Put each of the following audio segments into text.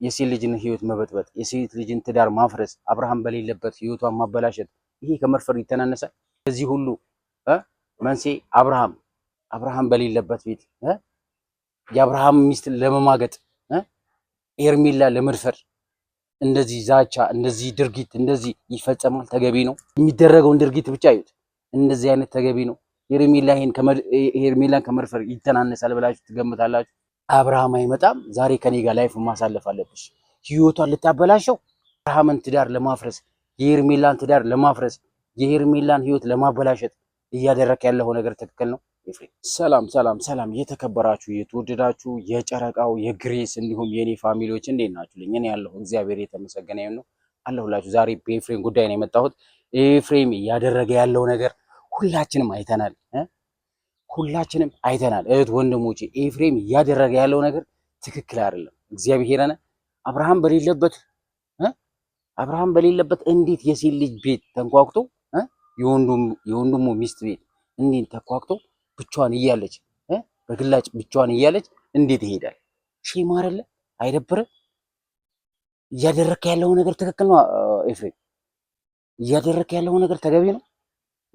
የሴት ልጅን ህይወት መበጥበጥ፣ የሴት ልጅን ትዳር ማፍረስ፣ አብርሃም በሌለበት ህይወቷን ማበላሸት ይሄ ከመድፈር ይተናነሳል? እዚህ ሁሉ መንስኤ አብርሃም በሌለበት ቤት የአብርሃም ሚስት ለመማገጥ ኤርሜላ ለመድፈር እንደዚህ ዛቻ፣ እንደዚህ ድርጊት እንደዚህ ይፈጸማል? ተገቢ ነው? የሚደረገውን ድርጊት ብቻ አዩት። እንደዚህ አይነት ተገቢ ነው? ሄርሜላን ከመድፈር ይተናነሳል ብላችሁ ትገምታላችሁ? አብርሃም አይመጣም። ዛሬ ከኔ ጋር ላይፍ ማሳለፍ አለብሽ። ህይወቷን ልታበላሸው አብርሃምን ትዳር ለማፍረስ የሄርሜላን ትዳር ለማፍረስ የሄርሜላን ህይወት ለማበላሸት እያደረክ ያለው ነገር ትክክል ነው? ሰላም ሰላም ሰላም፣ የተከበራችሁ የተወደዳችሁ የጨረቃው የግሬስ እንዲሁም የኔ ፋሚሊዎች እንዴት ናችሁልኝ? እኔ ያለሁ እግዚአብሔር የተመሰገነ ይሁን ነው አለሁላችሁ። ዛሬ በኤፍሬም ጉዳይ ነው የመጣሁት። ኤፍሬም እያደረገ ያለው ነገር ሁላችንም አይተናል። እህት ወንድሞቼ፣ ኤፍሬም እያደረገ ያለው ነገር ትክክል አይደለም። እግዚአብሔርን አብርሃም በሌለበት እንዴት የሴት ልጅ ቤት ተንኳኩቶ የወንድሙ ሚስት ቤት እንዴት ተንኳኩቶ ብቻዋን እያለች በግላጭ ብቻዋን እያለች እንዴት ይሄዳል? ሼም አይደለ? አይደብርም? እያደረከ ያለው ነገር ትክክል ነው ኤፍሬም? እያደረከ ያለው ነገር ተገቢ ነው?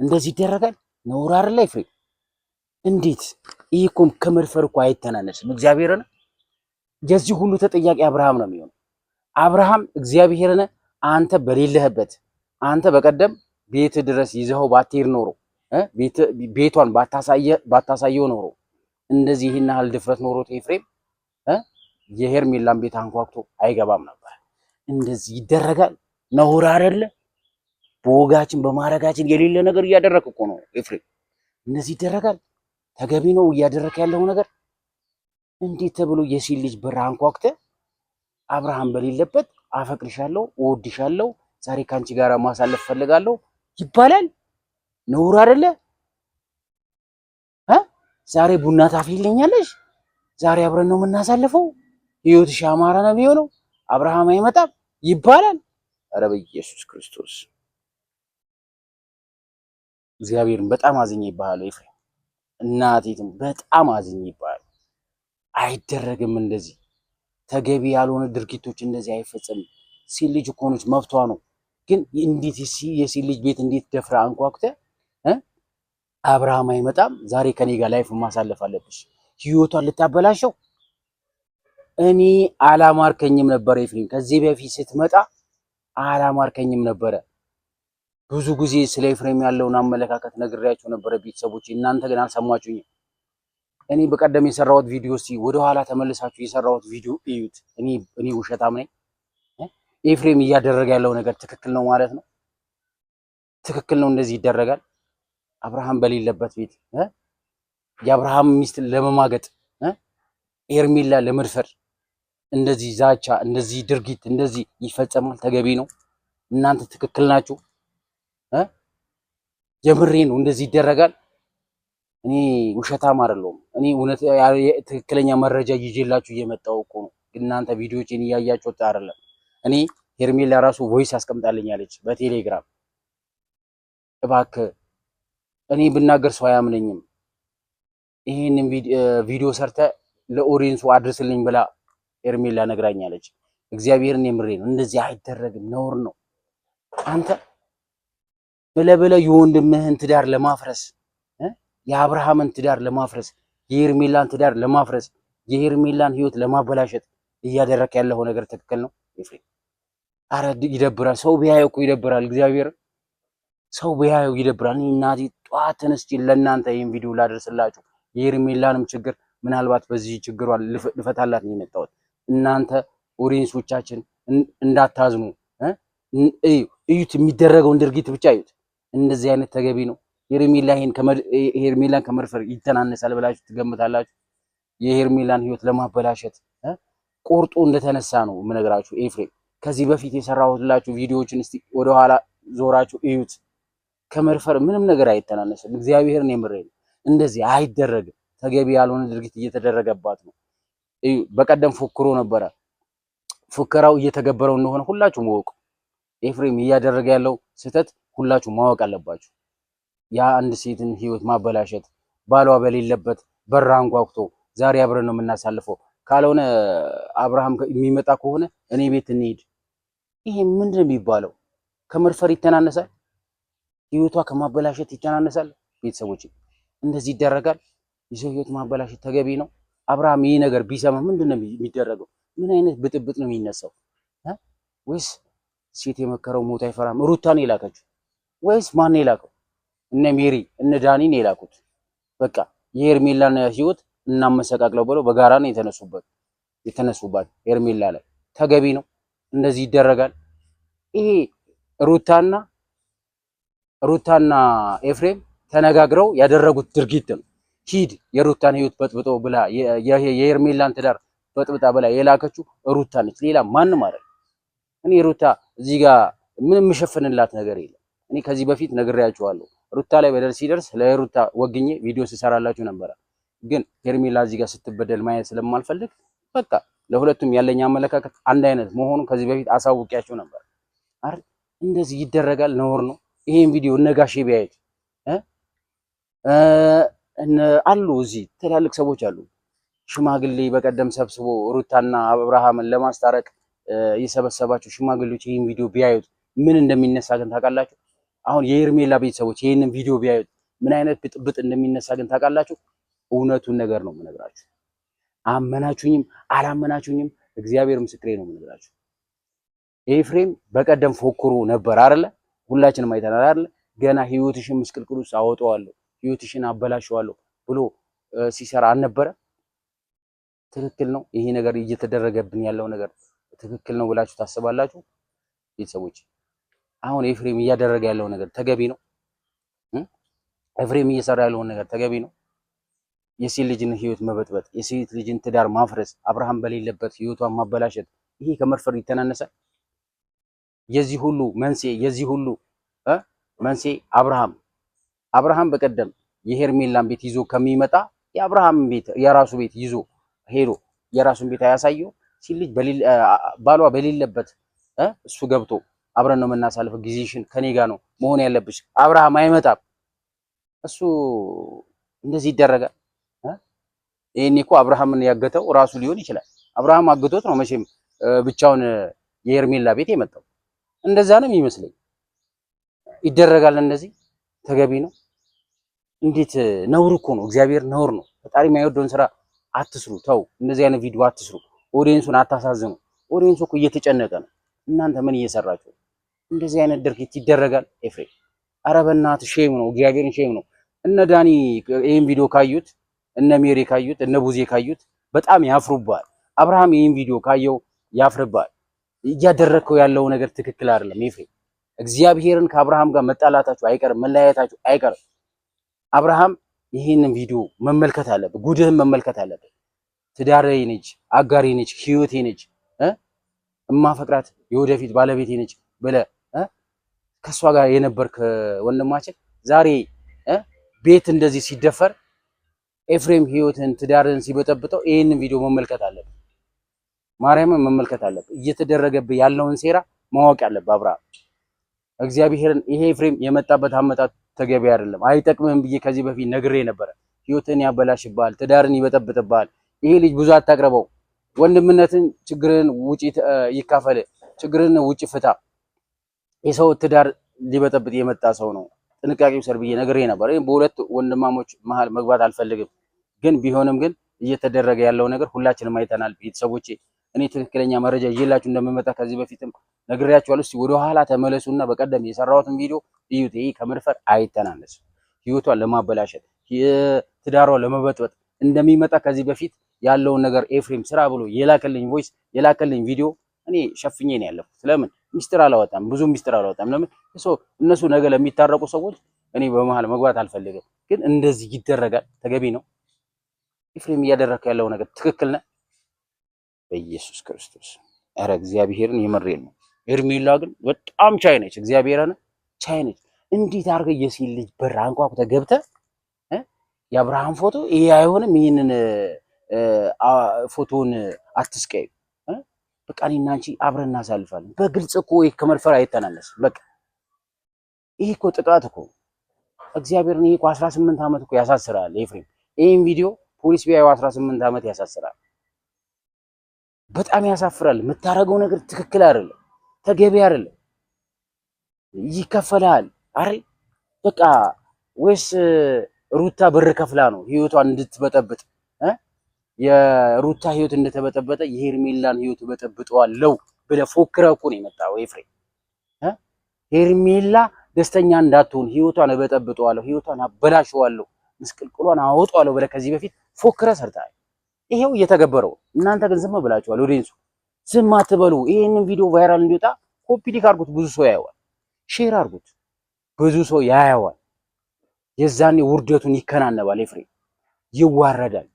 እንደዚህ ይደረጋል? ነውር አይደለ ኤፍሬም? እንዴት? ይህ እኮ ከመድፈር እኮ አይተናነስም። እግዚአብሔርን የዚህ ሁሉ ተጠያቂ አብርሃም ነው የሚሆነው። አብርሃም እግዚአብሔርን አንተ በሌለህበት አንተ በቀደም ቤት ድረስ ይዘኸው ባትሄድ ኖሮ ቤቷን ባታሳየው ኖሮ እንደዚህ ይህን ያህል ድፍረት ኖሮት ኤፍሬም የሄርሜላን ቤት አንኳኩቶ አይገባም ነበር። እንደዚህ ይደረጋል? ነውር አይደለ? በወጋችን በማረጋችን የሌለ ነገር እያደረክ እኮ ነው ኤፍሬም። እንደዚህ ይደረጋል? ተገቢ ነው እያደረክ ያለው ነገር? እንዴት ተብሎ የሴት ልጅ በር አንኳኩተ አብርሃም በሌለበት አፈቅርሻለሁ፣ እወድሻለሁ፣ ዛሬ ካንቺ ጋር ማሳለፍ ፈልጋለሁ ይባላል? ነውር አይደለ? ዛሬ ቡና ታፊልኛለሽ፣ ዛሬ አብረን ነው የምናሳልፈው፣ ህይወትሽ ያማረ ነው የሚሆነው፣ አብርሃም አይመጣም ይባላል? ኧረ በኢየሱስ ክርስቶስ እግዚአብሔርን በጣም አዝኜ ይባላል ኤፍሬም። እናቴትም በጣም አዝኜ ይባላል። አይደረግም እንደዚህ ተገቢ ያልሆነ ድርጊቶች እንደዚህ አይፈጸምም። ሴት ልጅ እኮ ነች፣ መብቷ ነው። ግን እንዴት የሴት ልጅ ቤት እንዴት ደፍራ አንኳኩተ አብርሃም አይመጣም፣ ዛሬ ከኔ ጋር ላይፍ ማሳለፍ አለብሽ፣ ህይወቷን ልታበላሸው? እኔ አላማርከኝም ነበር ኤፍሬም። ከዚህ በፊት ስትመጣ አላማርከኝም ነበረ። ብዙ ጊዜ ስለ ኤፍሬም ያለውን አመለካከት ነግሬያችሁ ነበረ ቤተሰቦች፣ እናንተ ግን አልሰማችሁኝም። እኔ በቀደም የሰራሁት ቪዲዮ እስቲ ወደኋላ ተመልሳችሁ የሰራሁት ቪዲዮ እዩት። እኔ ውሸታም ነኝ? ኤፍሬም እያደረገ ያለው ነገር ትክክል ነው ማለት ነው? ትክክል ነው? እንደዚህ ይደረጋል? አብርሃም በሌለበት ቤት የአብርሃም ሚስት ለመማገጥ ኤርሜላ ለመድፈር እንደዚህ ዛቻ፣ እንደዚህ ድርጊት እንደዚህ ይፈጸማል? ተገቢ ነው? እናንተ ትክክል ናችሁ? የምሬ ነው። እንደዚህ ይደረጋል? እኔ ውሸታም አይደለሁም። እኔ እውነት ትክክለኛ መረጃ ይዤላችሁ እየመጣሁ እኮ ነው። እናንተ ቪዲዮዎችን እያያችሁት አይደለም። እኔ ሄርሜላ ራሱ ቮይስ አስቀምጣልኛለች በቴሌግራም እባክህ እኔ ብናገር ሰው አያምነኝም፣ ይሄንን ቪዲዮ ሰርተ ለኦዲየንሱ አድርስልኝ ብላ ሄርሜላ ነግራኛለች። እግዚአብሔርን የምሬ ነው። እንደዚህ አይደረግም፣ ነውር ነው። አንተ ብለህ የወንድምህን ትዳር ለማፍረስ የአብርሃምን ትዳር ለማፍረስ የሄርሜላን ትዳር ለማፍረስ የሄርሜላን ህይወት ለማበላሸት እያደረክ ያለው ነገር ትክክል ነው ኤፍሬም? አረ ይደብራል። ሰው ቢያየው እኮ ይደብራል። እግዚአብሔር ሰው ቢያየው ይደብራል። እኔ እናቴ ጧት ተነስቼ ለእናንተ ይሄን ቪዲዮ ላደርስላችሁ የሄርሜላንም ችግር ምናልባት በዚህ ችግሯን ልፈታላት ነው የመጣሁት። እናንተ ኦዲየንሶቻችን እንዳታዝኑ እዩት፣ የሚደረገውን ድርጊት ብቻ እዩት። እንደዚህ አይነት ተገቢ ነው? ሄርሜላን ከመድፈር ይተናነሳል ብላችሁ ትገምታላችሁ? የሄርሜላን ህይወት ለማበላሸት ቆርጦ እንደተነሳ ነው የምነግራችሁ ኤፍሬም። ከዚህ በፊት የሰራሁላችሁ ቪዲዮዎችን እስቲ ወደኋላ ዞራችሁ እዩት። ከመድፈር ምንም ነገር አይተናነስም። እግዚአብሔርን የምሬን እንደዚህ አይደረግም። ተገቢ ያልሆነ ድርጊት እየተደረገባት ነው። በቀደም ፎክሮ ነበረ። ፉከራው እየተገበረው እንደሆነ ሁላችሁ ማወቁ። ኤፍሬም እያደረገ ያለው ስህተት ሁላችሁ ማወቅ አለባችሁ። ያ አንድ ሴትን ህይወት ማበላሸት፣ ባሏ በሌለበት በር አንኳኩቶ ዛሬ አብረን ነው የምናሳልፈው፣ ካልሆነ አብርሃም የሚመጣ ከሆነ እኔ ቤት እንሂድ። ይሄ ምንድን ነው የሚባለው? ከመድፈር ይተናነሳል? ህይወቷ ከማበላሸት ይተናነሳል? ቤተሰቦች እንደዚህ ይደረጋል? የሰው ህይወት ማበላሸት ተገቢ ነው? አብርሃም ይሄ ነገር ቢሰማ ምንድን ነው የሚደረገው? ምን አይነት ብጥብጥ ነው የሚነሳው? ወይስ ሴት የመከረው ሞት አይፈራም? ሩታን የላከችው ወይስ ማን የላከው? እነ ሜሪ እነ ዳኒን የላኩት። በቃ የሄርሜላን ህይወት እናመሰቃቅለው ብለው በጋራ ነው የተነሱባት ሄርሜላ ላይ። ተገቢ ነው? እንደዚህ ይደረጋል? ይሄ ሩታና ኤፍሬም ተነጋግረው ያደረጉት ድርጊት ነው። ሂድ የሩታን ህይወት በጥብጦ ብላ የሄርሜላን ትዳር በጥብጣ ብላ የላከችው ሩታ ነች፣ ሌላ ማንም አይደለም። እኔ ሩታ እዚህ ጋር ምንም የምሸፍንላት ነገር የለም። እኔ ከዚህ በፊት ነግሬያችኋለሁ። ሩታ ላይ በደል ሲደርስ ለሩታ ወግኜ ቪዲዮ ስሰራላችሁ ነበረ። ግን ሄርሜላ እዚህ ጋር ስትበደል ማየት ስለማልፈልግ በቃ ለሁለቱም ያለኝ አመለካከት አንድ አይነት መሆኑን ከዚህ በፊት አሳውቂያችሁ ነበር አይደል? እንደዚህ ይደረጋል? ነውር ነው። ይሄን ቪዲዮ እነጋሼ ቢያዩት አሉ፣ እዚህ ትላልቅ ሰዎች አሉ። ሽማግሌ በቀደም ሰብስቦ ሩታና አብርሃምን ለማስታረቅ የሰበሰባቸው ሽማግሌዎች ይህን ቪዲዮ ቢያዩት ምን እንደሚነሳ ግን ታውቃላችሁ? አሁን የሄርሜላ ቤተሰቦች ይህንን ቪዲዮ ቢያዩት ምን አይነት ብጥብጥ እንደሚነሳ ግን ታውቃላችሁ? እውነቱን ነገር ነው የምነግራችሁ። አመናችሁኝም አላመናችሁኝም እግዚአብሔር ምስክሬ ነው የምነግራችሁ። ኤፍሬም በቀደም ፎክሮ ነበር አይደለ? ሁላችንም አይተናል አይደለ? ገና ህይወትሽን ምስቅልቅል ውስጥ አወጣዋለሁ፣ ህይወትሽን አበላሸዋለሁ ብሎ ሲሰራ አልነበረ? ትክክል ነው ይሄ ነገር እየተደረገብን ያለው ነገር ትክክል ነው ብላችሁ ታስባላችሁ? ቤተሰቦች አሁን ኤፍሬም እያደረገ ያለው ነገር ተገቢ ነው? ኤፍሬም እየሰራ ያለውን ነገር ተገቢ ነው? የሴት ልጅን ህይወት መበጥበጥ፣ የሴት ልጅን ትዳር ማፍረስ፣ አብርሃም በሌለበት ህይወቷን ማበላሸት፣ ይሄ ከመድፈር ይተናነሳል? የዚህ ሁሉ መንስኤ አብርሃም በቀደም የሄርሜላን ቤት ይዞ ከሚመጣ የአብርሃም ቤት የራሱ ቤት ይዞ ሄዶ የራሱን ቤት አያሳየው? ሲል ልጅ ባሏ በሌለበት እሱ ገብቶ አብረን ነው የምናሳልፈው፣ ጊዜሽን ከኔ ጋር ነው መሆን ያለብሽ፣ አብርሃም አይመጣም። እሱ እንደዚህ ይደረጋል? ይሄኔ እኮ አብርሃምን ያገተው ራሱ ሊሆን ይችላል። አብርሃም አግቶት ነው መቼም ብቻውን የሄርሜላ ቤት የመጣው። እንደዛ ነው የሚመስለኝ። ይደረጋል እንደዚህ? ተገቢ ነው? እንዴት ነውር እኮ ነው። እግዚአብሔር ነውር ነው። ፈጣሪ የማይወደውን ስራ አትስሩ። ተው፣ እንደዚህ አይነት ቪዲዮ አትስሩ። ኦዲየንሱን አታሳዝኑ። ኦዲየንሱ እኮ እየተጨነቀ ነው። እናንተ ምን እየሰራችሁ? እንደዚህ አይነት ድርጊት ይደረጋል? ኤፍሬም ኧረ በእናትህ ሼም ነው። እግዚአብሔርን ሼም ነው። እነ ዳኒ ይሄን ቪዲዮ ካዩት፣ እነ ሜሪ ካዩት፣ እነ ቡዜ ካዩት በጣም ያፍሩባል። አብርሃም ይሄን ቪዲዮ ካየው ያፍርባል። እያደረግከው ያለው ነገር ትክክል አይደለም ኤፍሬም። እግዚአብሔርን ከአብርሃም ጋር መጣላታችሁ አይቀርም፣ መለያየታችሁ አይቀርም። አብርሃም ይህንን ቪዲዮ መመልከት አለበት፣ ጉድህን መመልከት አለበት። ትዳሬ ነች፣ አጋሬ ነች፣ ህይወቴ ነች፣ እማፈቅራት የወደፊት ባለቤቴ ነች ብለህ ከእሷ ጋር የነበርክ ወንድማችን ዛሬ ቤት እንደዚህ ሲደፈር ኤፍሬም ህይወትን ትዳርን ሲበጠብጠው ይህንን ቪዲዮ መመልከት አለበት። ማርያምን መመልከት አለበት። እየተደረገብህ ያለውን ሴራ ማወቅ አለበት አብርሃም። እግዚአብሔርን ይሄ ኤፍሬም የመጣበት አመጣጥ ተገቢ አይደለም፣ አይጠቅምህም ብዬ ከዚህ በፊት ነግሬ ነበረ። ህይወትን ያበላሽብሃል፣ ትዳርን ይበጠብጥብሃል። ይሄ ልጅ ብዙ አታቅርበው። ወንድምነትን ችግርን ውጪ ይካፈል፣ ችግርን ውጪ ፍታ። የሰው ትዳር ሊበጠብጥ የመጣ ሰው ነው። ጥንቃቄ ውሰድ ብዬ ነግሬ ነበር። በሁለት ወንድማሞች መሀል መግባት አልፈልግም፣ ግን ቢሆንም ግን እየተደረገ ያለው ነገር ሁላችንም አይተናል። ቤተሰቦቼ እኔ ትክክለኛ መረጃ ይዤላችሁ እንደምመጣ ከዚህ በፊትም ነግሬያችኋለሁ። እስቲ ወደ ኋላ ተመለሱና በቀደም የሰራሁትን ቪዲዮ እዩት። ይሄ ከመድፈር አይተናነስም። ህይወቷን ለማበላሸት ትዳሯን ለመበጥበጥ እንደሚመጣ ከዚህ በፊት ያለውን ነገር ኤፍሬም ስራ ብሎ የላከልኝ ቮይስ የላከልኝ ቪዲዮ እኔ ሸፍኜ ነው ያለፉት። ለምን ሚስጥር አላወጣም? ብዙ ሚስጥር አላወጣም። ለምን እነሱ ነገ ለሚታረቁ ሰዎች እኔ በመሃል መግባት አልፈልግም። ግን እንደዚህ ይደረጋል? ተገቢ ነው? ኤፍሬም እያደረክ ያለው ነገር ትክክል ነው? በኢየሱስ ክርስቶስ ኧረ እግዚአብሔርን የመሬን ነው። ሄርሜላ ግን በጣም ቻይ ነች። እግዚአብሔርን ቻይ ነች። እንዴት አድርገህ የሴት ልጅ በር አንኳኩተህ ገብተህ የአብርሃም ፎቶ ይሄ አይሆንም፣ ይሄንን ፎቶን አትስቀዩ፣ በቃ እኔና አንቺ አብረን እናሳልፋለን። በግልጽ እኮ ይሄ ከመድፈር አይተናነስም። በቃ ይሄ እኮ ጥቃት እኮ እግዚአብሔርን ይሄ እኮ 18 ዓመት እኮ ያሳስራል ኤፍሬም። ይሄን ቪዲዮ ፖሊስ ቢያዩ 18 ዓመት ያሳስራል። በጣም ያሳፍራል። የምታደርገው ነገር ትክክል አይደለም፣ ተገቢ አይደለም። ይከፈልሃል አይደል? በቃ ወይስ ሩታ ብር ከፍላ ነው ህይወቷን እንድትበጠብጥ የሩታ ህይወት እንደተበጠበጠ የሄርሜላን ህይወት በጠብጠዋለሁ ብለህ ፎክረህ እኮ ነው የመጣው ኤፍሬም። ሄርሜላ ደስተኛ እንዳትሆን ህይወቷን እበጠብጠዋለሁ፣ ህይወቷን አበላሸዋለሁ፣ ምስቅልቅሏን አወጣዋለሁ ብለህ ከዚህ በፊት ፎክረህ ሰርተሃል። ይሄው እየተገበረው። እናንተ ግን ዝም ብላችኋል። ኦዲየንሱ ዝም አትበሉ። ይሄንን ቪዲዮ ቫይራል እንዲወጣ ኮፒ ሊክ አድርጉት፣ ብዙ ሰው ያየዋል። ሼር አድርጉት፣ ብዙ ሰው ያየዋል። የዛኔ ውርደቱን ይከናነባል። ኤፍሬም ይዋረዳል።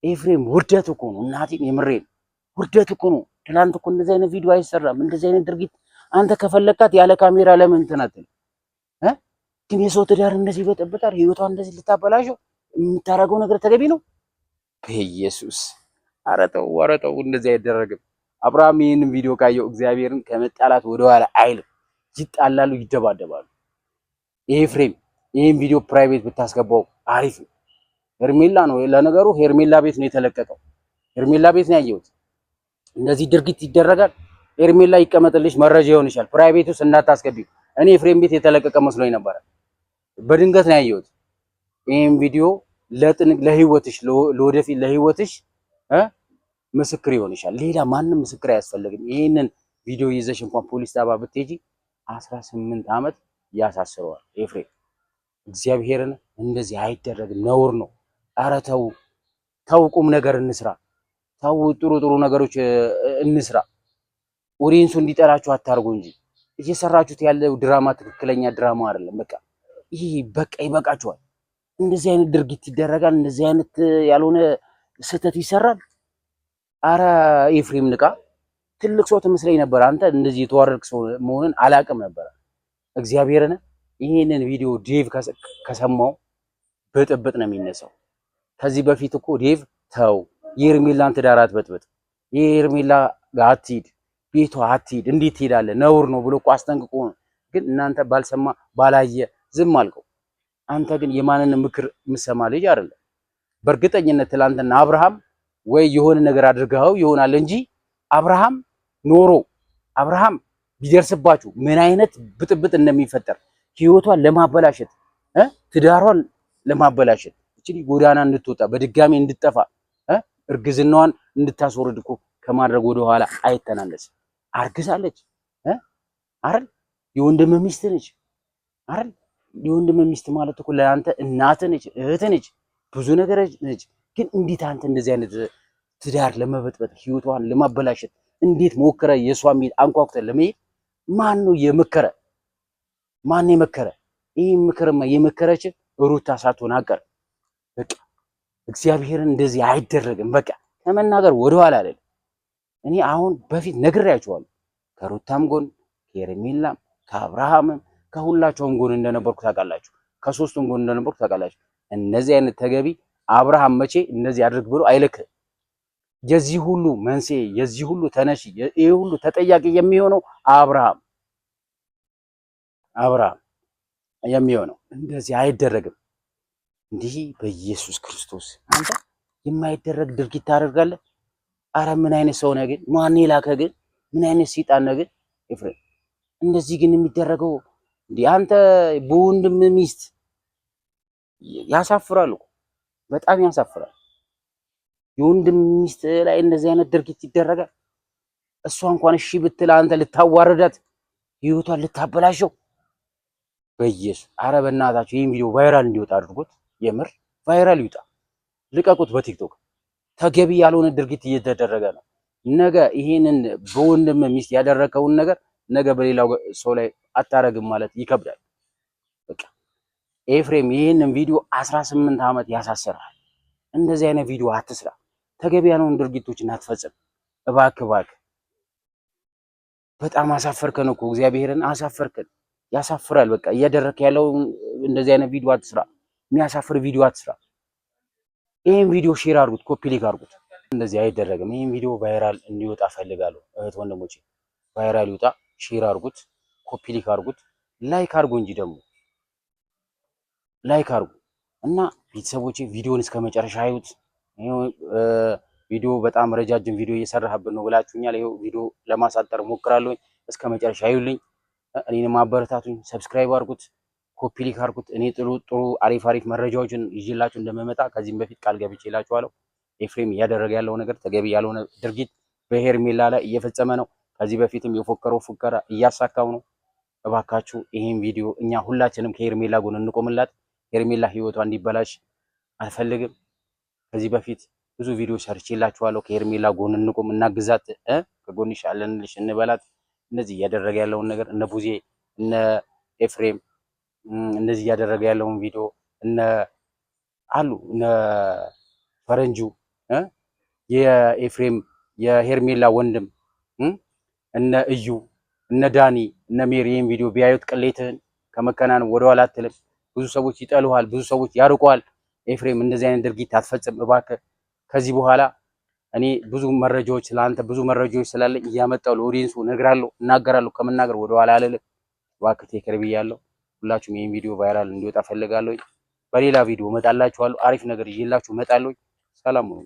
ኤፍሬም ውርደት እኮ ነው። እናቴን የምሬን ውርደት እኮ ነው። ትናንት እኮ እንደዚህ አይነት ቪዲዮ አይሰራም። እንደዚህ አይነት ድርጊት አንተ ከፈለካት ያለ ካሜራ ለምን ትናትል? ግን የሰው ትዳር እንደዚህ በጠብጣር ህይወቷን እንደዚህ ልታበላሸው የምታደርገው ነገር ተገቢ ነው? በኢየሱስ ኧረ ተው፣ እንደዚህ አይደረግም። አብርሃም ይህንን ቪዲዮ ካየው እግዚአብሔርን ከመጣላት ወደኋላ አይልም። ይጣላሉ፣ ይደባደባሉ። ኤፍሬም ይህን ቪዲዮ ፕራይቬት ብታስገባው አሪፍ ነው። ሄርሜላ ነው ለነገሩ፣ ሄርሜላ ቤት ነው የተለቀቀው። ሄርሜላ ቤት ነው ያየሁት። እንደዚህ ድርጊት ይደረጋል። ሄርሜላ ይቀመጥልሽ፣ መረጃ ይሆንሻል። ፕራይቬት ውስጥ እንዳታስገቢው። እኔ ኤፍሬም ቤት የተለቀቀ መስሎኝ ነበረ፣ በድንገት ነው ያየሁት። ይህን ቪዲዮ ለህይወትሽ፣ ለወደፊት ለህይወትሽ ምስክር ይሆንሻል። ሌላ ማንም ምስክር አያስፈልግም። ይህንን ቪዲዮ ይዘሽ እንኳን ፖሊስ ጣቢያ ብትሄጂ 18 ዓመት ያሳስረዋል። ኤፍሬም እግዚአብሔርን እንደዚህ አይደረግም፣ ነውር ነው። ኧረ ተው፣ ቁም ነገር እንስራ። ተው፣ ጥሩ ነገሮች እንስራ። ኦዲየንሱ እንዲጠላችሁ አታርጉ እንጂ እየሰራችሁት ያለው ድራማ ትክክለኛ ድራማ አይደለም። በቃ ይህ ይበቃችኋል። እንደዚህ አይነት ድርጊት ይደረጋል። እንደዚህ አይነት ያልሆነ ስህተት ይሰራል። አረ ኤፍሬም ንቃ። ትልቅ ሰው ትመስለኝ ነበር። አንተ እንደዚህ የተዋረድክ ሰው መሆንን አላውቅም ነበር። እግዚአብሔርን ይሄንን ቪዲዮ ዴቭ ከሰማው ብጥብጥ ነው የሚነሳው። ከዚህ በፊት እኮ ዴቭ ተው፣ የሄርሜላን ትዳር አትበጥብጥ፣ የሄርሜላ ጋር አትሂድ፣ ቤቷ አትሂድ፣ እንዴት ትሄዳለህ? ነውር ነው ብሎ እኮ አስጠንቅቆ ነው። ግን እናንተ ባልሰማ ባላየ ዝም አልከው። አንተ ግን የማንን ምክር የምሰማ ልጅ አይደለም። በእርግጠኝነት ትላንትና አብርሃም ወይ የሆነ ነገር አድርገው ይሆናል እንጂ አብርሃም ቢደርስባችሁ ምን አይነት ብጥብጥ እንደሚፈጠር ህይወቷን ለማበላሸት ትዳሯን ለማበላሸት እቺ ጎዳና እንድትወጣ በድጋሚ እንድትጠፋ እርግዝናዋን እንድታስወርድ እኮ ከማድረግ ወደ ኋላ አይተናነስም። አርግዛለች አይደል? የወንድም ሚስት ነች አይደል? የወንድም ሚስት ማለት እኮ ለአንተ እናት ነች፣ እህት ነች፣ ብዙ ነገር ነች። ግን እንዴት አንተ እንደዚህ አይነት ትዳር ለመበጥበጥ ህይወቷን ለማበላሸት እንዴት ሞከረ? የሷን ቤት አንኳኩተ ለመሄድ ማን ነው የመከረ? ማን የመከረ? ይህ ምክርማ የመከረች ሩታ ሳትሆን አቀር። በቃ እግዚአብሔርን እንደዚህ አይደረግም። በቃ ከመናገር ወደኋላ አይደለም። እኔ አሁን በፊት ነግሬያቸዋለሁ። ከሩታም ጎን ከሄርሜላም ከአብርሃምም ከሁላቸውም ጎን እንደነበርኩ ታውቃላችሁ። ከሶስቱም ጎን እንደነበርኩ ታውቃላችሁ። እነዚህ አይነት ተገቢ አብርሃም መቼ እንደዚህ አድርግ ብሎ አይልክም። የዚህ ሁሉ መንስኤ የዚህ ሁሉ ተነሺ ይሄ ሁሉ ተጠያቂ የሚሆነው አብርሃም የሚሆነው። እንደዚህ አይደረግም። እንዲህ በኢየሱስ ክርስቶስ አንተ የማይደረግ ድርጊት ታደርጋለህ። አረ ምን አይነት ሰው ነህ ግን? ማን የላከህ ግን? ምን አይነት ሰይጣን ነህ ግን? ኤፍሬም እንደዚህ ግን የሚደረገው እንዴ? አንተ በወንድም ሚስት ያሳፍራል እኮ በጣም ያሳፍራል። የወንድም ሚስት ላይ እንደዚህ አይነት ድርጊት ይደረጋል። እሷ እንኳን እሺ ብትል አንተ ልታዋርዳት ህይወቷን ልታበላሸው። በኢየሱስ አረ በእናታችሁ ይህን ቪዲዮ ቫይራል እንዲወጣ አድርጎት። የምር ቫይራል ይውጣ፣ ልቀቁት በቲክቶክ። ተገቢ ያልሆነ ድርጊት እየተደረገ ነው። ነገ ይሄንን በወንድም ሚስት ያደረከውን ነገር ነገ በሌላው ሰው ላይ አታረግም ማለት ይከብዳል። በቃ ኤፍሬም ይሄንን ቪዲዮ 18 ዓመት ያሳስራል። እንደዚህ አይነት ቪዲዮ አትስራ። ተገቢ ያልሆኑ ድርጊቶችን አትፈጽም። እባክህ በጣም አሳፈርከን እኮ እግዚአብሔርን አሳፈርከን። ያሳፍራል። በቃ እያደረክ ያለው እንደዚህ አይነት ቪዲዮ አትስራ። የሚያሳፍር ቪዲዮ አትስራ። ይሄን ቪዲዮ ሼር አድርጉት፣ ኮፒ ሊክ አድርጉት። እንደዚህ አይደረግም። ይሄን ቪዲዮ ቫይራል እንዲወጣ ፈልጋለሁ። እህት ወንድሞቼ ቫይራል ይወጣ፣ ሼር አድርጉት፣ ኮፒ ሊክ አድርጉት፣ ላይክ አድርጉ እንጂ ደግሞ ላይክ አድርጉ እና ቤተሰቦቼ ቪዲዮን እስከ መጨረሻ አዩት። ቪዲዮ በጣም ረጃጅም ቪዲዮ እየሰራህብን ነው ብላችሁኛል። ይሄው ቪዲዮ ለማሳጠር ሞክራለሁ። እስከ መጨረሻ አዩልኝ፣ እኔንም አበረታቱኝ፣ ሰብስክራይብ አድርጉት፣ ኮፒ ሊክ አድርጉት። እኔ ጥሩ አሪፍ መረጃዎችን ይዤላችሁ እንደምመጣ ከዚህም በፊት ቃል ገብቼላችኋለሁ። ኤፍሬም እያደረገ ያለው ነገር ተገቢ ያልሆነ ድርጊት በሄርሜላ ላይ እየፈጸመ ነው። ከዚህ በፊትም የፎከረው ፉከራ እያሳካው ነው። እባካችሁ ይሄን ቪዲዮ እኛ ሁላችንም ከሄርሜላ ጎን እንቆምላት። ሄርሜላ ህይወቷ እንዲበላሽ አልፈልግም። ከዚህ በፊት ብዙ ቪዲዮ ሰርቼላችኋለሁ። ከሄርሜላ ጎን እንቆም፣ እናግዛት፣ ከጎንሽ አለንልሽ እንበላት። እነዚህ እያደረገ ያለውን ነገር እነ ቡዜ እነ ኤፍሬም እንደዚህ እያደረገ ያለውን ቪዲዮ እነ ፈረንጁ የኤፍሬም የሄርሜላ ወንድም እነ እዩ እነ ዳኒ እነ ሜሪ ይህን ቪዲዮ ቢያዩት ቅሌትህን ከመከናነብ ወደኋላ አትልም። ብዙ ሰዎች ይጠሉሃል፣ ብዙ ሰዎች ያርቁሃል። ኤፍሬም እንደዚህ አይነት ድርጊት አትፈጽም እባክህ። ከዚህ በኋላ እኔ ብዙ መረጃዎች ስለአንተ ብዙ መረጃዎች ስላለኝ እያመጣሁ ለኦዲየንሱ እነግራለሁ፣ እናገራለሁ። ከመናገር ወደኋላ አልልም። እባክህ ቴክር ብያለሁ። ሁላችሁም ይህን ቪዲዮ ቫይራል እንዲወጣ ፈልጋለሁ። በሌላ ቪዲዮ እመጣላችኋለሁ። አሪፍ ነገር ይዤላችሁ እመጣለሁ። ሰላም ሁኑ።